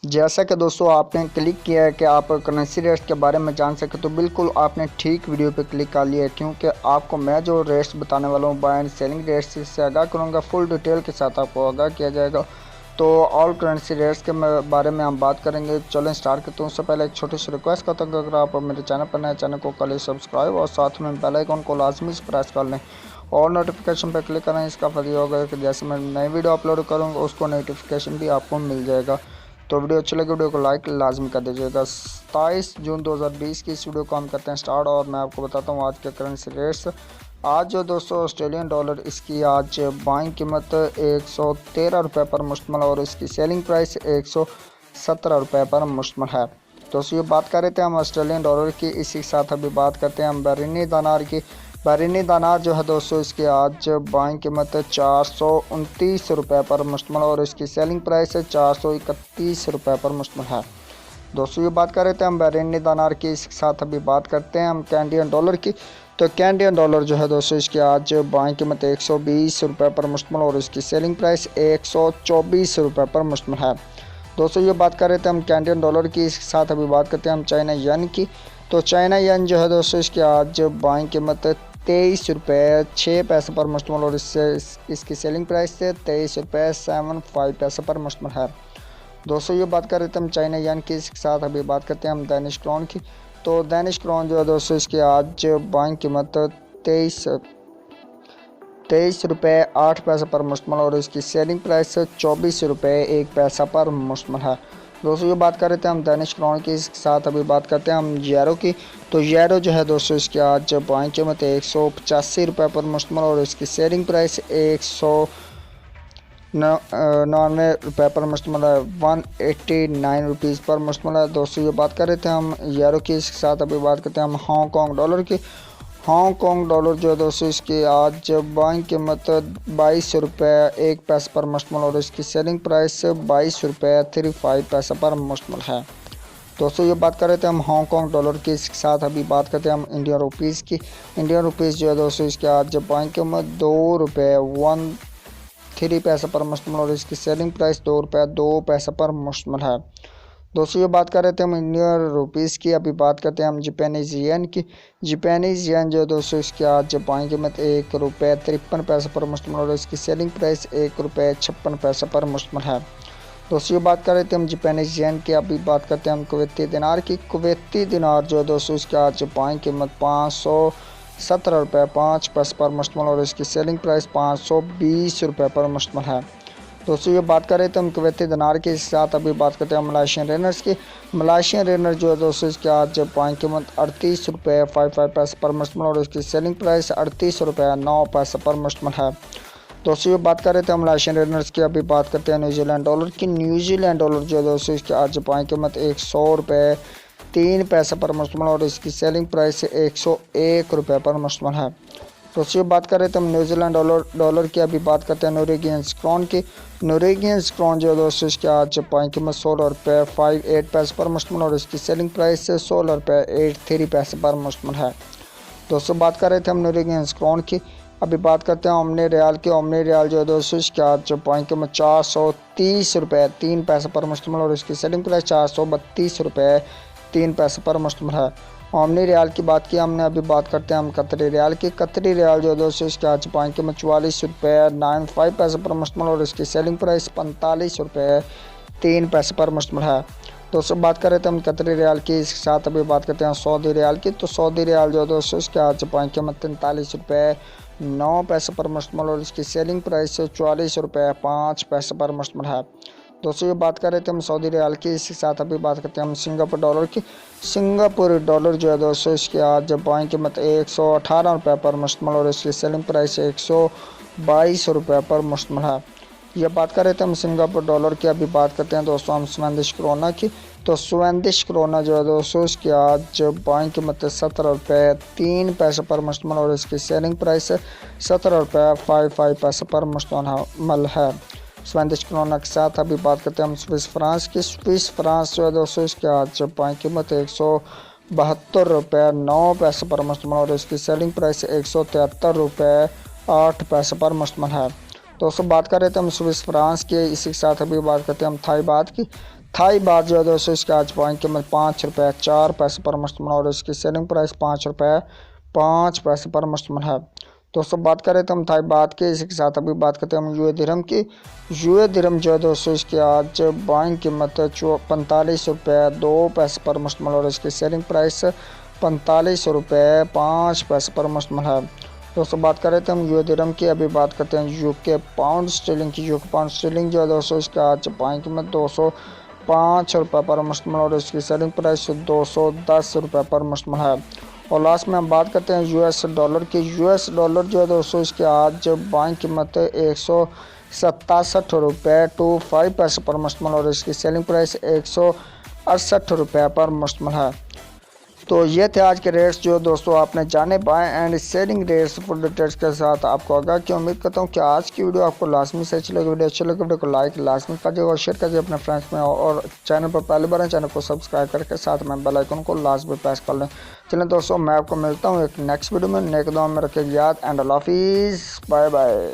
जैसा कि दोस्तों आपने क्लिक किया है कि आप करेंसी रेट्स के बारे में जान सके, तो बिल्कुल आपने ठीक वीडियो पे क्लिक कर लिया है, क्योंकि आपको मैं जो रेट्स बताने वाला हूँ बाय एंड सेलिंग रेट्स से आगाह करूँगा। फुल डिटेल के साथ आपको आगाह किया जाएगा। तो ऑल करेंसी रेट्स के बारे में हम बात करेंगे। चलें स्टार्ट करते हैं। उससे पहले एक छोटी सी रिक्वेस्ट करता हूँ कि अगर आप मेरे चैनल पर नए, चैनल को कर लें सब्सक्राइब और साथ में बेल आइकन को लाजमी से प्रेस कर लें और नोटिफिकेशन पर क्लिक करें। इसका फायदा होगा कि जैसे मैं नई वीडियो अपलोड करूँगा उसको नोटिफिकेशन भी आपको मिल जाएगा। तो वीडियो अच्छी लगी वीडियो को लाइक लाजमी कर दीजिएगा। 27 जून 2020 की इस वीडियो को हम करते हैं स्टार्ट और मैं आपको बताता हूँ आज के करेंसी रेट्स। आज जो दोस्तों ऑस्ट्रेलियन डॉलर, इसकी आज बाइंग कीमत 113 रुपये पर मुश्तमिल और इसकी सेलिंग प्राइस 117 रुपये पर मुश्तमिल है। दोस्तों ये बात कर रहे थे हम ऑस्ट्रेलियन डॉलर की। इसी के साथ अभी बात करते हैं हम बहरीनी दिनार की। बहरीनी दिनार जो है दोस्तों, इसकी आज बाइंग कीमत 429 रुपये पर मुश्तमिल और इसकी सेलिंग प्राइस 431 रुपये पर मुश्तमिल है। दोस्तों ये बात कर रहे थे हम बहरीनी दिनार की। इसके साथ अभी बात करते हैं हम कैनेडियन डॉलर की। तो कैनेडियन डॉलर जो है दोस्तों, इसकी आज बाइंग कीमत 120 रुपये पर मुश्तमिल और इसकी सेलिंग प्राइस 124 रुपये पर मुश्तमिल है। दोस्तों ये बात कर रहे थे हम कैनेडियन डॉलर की। इसके साथ अभी बात करते हैं हम चाइना येन की। तो चाइना येन जो है दोस्तों, इसकी आज बाइंग कीमत 23 रुपये 6 पैसे पर मुश्तमिल और इसकी सेलिंग प्राइस से 23 रुपये 75 पैसे पर मुश्तमिल है। दोस्तों ये बात कर रहे थे हम चाइना येन की। इसके साथ अभी बात करते हैं हम दानिश क्राउन की। तो दानिश क्राउन जो है दोस्तों, इसकी आज बाइंग कीमत 23 रुपये 8 पैसे पर मुश्तमिल और इसकी सेलिंग प्राइस 24 रुपये 1 पैसा पर मुश्तमिल है। दोस्तों ये बात कर रहे थे हम दानिश क्राउन की। इसके साथ अभी बात करते हैं हम यूरो की। तो यूरो जो है दोस्तों, इसकी आज बाइंग कीमत 185 रुपये पर मुश्तमिल और इसकी सेलिंग प्राइस 199 रुपये पर मुश्तमिल है, 189 रुपीज़ पर मुश्तमिल है। दोस्तों ये बात कर रहे थे हम यूरो की। इसके साथ अभी बात करते हैं हम हांगकॉन्ग डॉलर की। हांगकॉन्ग डॉलर जो है दोस्तों, इसकी आज बाइंग कीमत 22 रुपये 1 पैसे पर मुश्तमिल और इसकी सेलिंग प्राइस 22 रुपये 35 पैसे पर मुश्तमिल है। दोस्तों ये बात कर रहे थे हम हांगकॉन्ग डॉलर की। इसके साथ अभी बात करते हैं हम इंडियन रुपीज़ की। इंडियन रुपीज़ जो है दोस्तों, इसकी आज बाइंग कीमत 2 रुपये 13 पैसे पर मुश्तमिल और इसकी सेलिंग प्राइस 2 रुपये 2 पैसे पर मुश्तमिल है। दोस्तों ये बात कर रहे थे हम इंडियन रुपीज़ की। अभी बात करते हैं हम जापानीज़ येन की। जापानीज़ येन जो है दोस्तों, इसकी आज बाइंग कीमत 1 रुपये 53 पैसे पर मुश्तमिल और इसकी सेलिंग प्राइस 1 रुपये 56 पैसे पर मुश्तमिल है। दोस्तों ये बात कर रहे थे हम जापानीज़ येन की। अभी बात करते हैं हम कुवैती दिनार की। कुवैती दिनार जो है दोस्तों, इसकी आज बाइंग कीमत 517 रुपये 5 पैसे पर मुश्तमिल और इसकी सेलिंग प्राइस 520 रुपये पर मुश्तमिल है। दोस्तों ये बात कर रहे थे हम कुवैती दिनार के साथ। अभी बात करते हैं मलेशियन रेनर्स की। मलेशियन रेनर जो है दोस्तों, इसकी आज बाइंग कीमत 38 रुपये 55 पैसे पर मुश्तमिल और इसकी सेलिंग प्राइस 38 रुपये 9 पैसे पर मुश्तमिल है। दोस्तों ये बात कर रहे थे हम मलेशियन रेनर्स की। अभी बात करते हैं न्यूजीलैंड डॉलर की। न्यूजीलैंड डॉलर जो है दोस्तों, इसकी आज बाइंग कीमत 100 रुपये 3 पैसे पर मुश्तमिल और इसकी सेलिंग प्राइस 101 रुपये पर मुश्तमिल है। दोस्तों बात कर रहे थे हम न्यूजीलैंड डॉलर की। अभी बात करते हैं नॉर्वेजियन क्रोन की। नॉर्वेजियन क्रोन जो है दोस्तों, इसकी आज बाइंग कीमत 16 रुपये 58 पैसे पर मुश्तमिल और इसकी सेलिंग प्राइस 16 रुपये 83 पैसे पर मुश्तमिल है। दोस्तों बात कर रहे थे हम नॉर्वेजियन क्रोन की। अभी बात करते हैं ओमनी रियाल की। ओमनी रियाल जो है दोस्तों, इसकी आज बाइंग कीमत 430 रुपये 3 पैसे पर मुश्तमिल और इसकी सेलिंग प्राइस 432 रुपये 3 पैसे पर मुश्तमिल है। ओमनी रियाल की बात की हमने। अभी बात करते हैं हम कतरी रियाल की। कतरी रियाल जो है दोस्तों, इसके आज बाइंग कीमत 44 रुपये 95 पैसे पर मुश्तमिल और इसकी सेलिंग प्राइस 45 रुपये 3 पैसे पर मुश्तमिल है। दोस्तों बात कर रहे थे हम कतरी रियाल की। इसके साथ अभी बात करते हैं सऊदी रियाल की। तो सऊदी रियाल जो है दोस्तों, इसके आज बाइंग कीमत 43 रुपये 9 पैसे पर मुश्तमिल और इसकी सेलिंग प्राइस 44 रुपये 5 पैसे पर मुश्तमिल है। दोस्तों ये बात कर रहे थे हम सऊदी रियाल की। इसके साथ अभी बात करते हैं हम सिंगापुर डॉलर की। सिंगापुर डॉलर जो है दोस्तों, इसकी आज बाइंग कीमत 118 रुपये पर मुश्तमिल और इसकी सेलिंग प्राइस 122 रुपये पर मुश्तमिल है। ये बात कर रहे थे हम सिंगापुर डॉलर की। अभी बात करते हैं दोस्तों हम स्वीडिश क्रोना की। तो स्वीडिश क्रोना जो है दोस्तों, इसकी आज बाइंग कीमत 17 रुपये 3 पैसे पर मुश्तमिल और इसकी सेलिंग प्राइस 17 रुपये 55 पैसे पर मुश्तमिल है। स्वीडिश क्रोना के साथ अभी बात करते हैं हम स्विस फ्रांस की। स्विस फ्रांस जो है दोस्तों, इसकी आज बाइंग कीमत 172 रुपये 9 पैसे पर मुश्तमिल और इसकी सेलिंग प्राइस 173 रुपये 8 पैसे पर मुश्तमिल है। दोस्तों बात कर रहे थे हम स्विस फ्रांस की। इसी के साथ अभी बात करते हैं हम थाई बात की। थाई बात जो है दोस्तों इसका आज बाइंग कीमत ₹5.04 पर मुश्तमिल और इसकी सेलिंग प्राइस ₹5.05 पर मुश्तमिल है। दोस्तों बात करें तो हम थाई बात की, इसी के साथ अभी बात करते हैं हम यूए दिरहम की। यूए दिरहम जो है दोस्तों इसकी आज बाइंग कीमत ₹45.02 पर मुश्तमिल और इसकी सेलिंग प्राइस ₹45.05 पर मुश्तमिल है। दोस्तों बात करें तो हम यूए दिरहम की, अभी बात करते हैं यूके पाउंड स्टर्लिंग की। यूके पाउंड स्टर्लिंग जो है दोस्तों इसका आज बाइंग कीमत ₹205 पर मुश्तमिल और इसकी सेलिंग प्राइस ₹210 पर मुश्तमिल है। और लास्ट में हम बात करते हैं यूएस डॉलर की। यूएस डॉलर जो है दोस्तों इसके आज बाइंग कीमत ₹167.25 पर मुश्तमिल और इसकी सेलिंग प्राइस ₹168 पर मुश्तमिल है। तो ये थे आज के रेट्स जो दोस्तों आपने जाने buy and selling rates full details के साथ आपको आगा की उम्मीद करता हूँ कि आज की वीडियो आपको लाजमी से अच्छी लगी। वीडियो अच्छी लगी वीडियो को लाइक लाजमी कीजिएगा और शेयर कीजिए अपने फ्रेंड्स में, और चैनल पर पहली बार है चैनल को सब्सक्राइब करके साथ में बेल आइकन को लाजमी प्रेस कर लें। चलें दोस्तों मैं आपको मिलता हूँ एक नेक्स्ट वीडियो में, नेक दुआ में रखिए याद एंड अल्लाह हाफिज़, बाय बाय।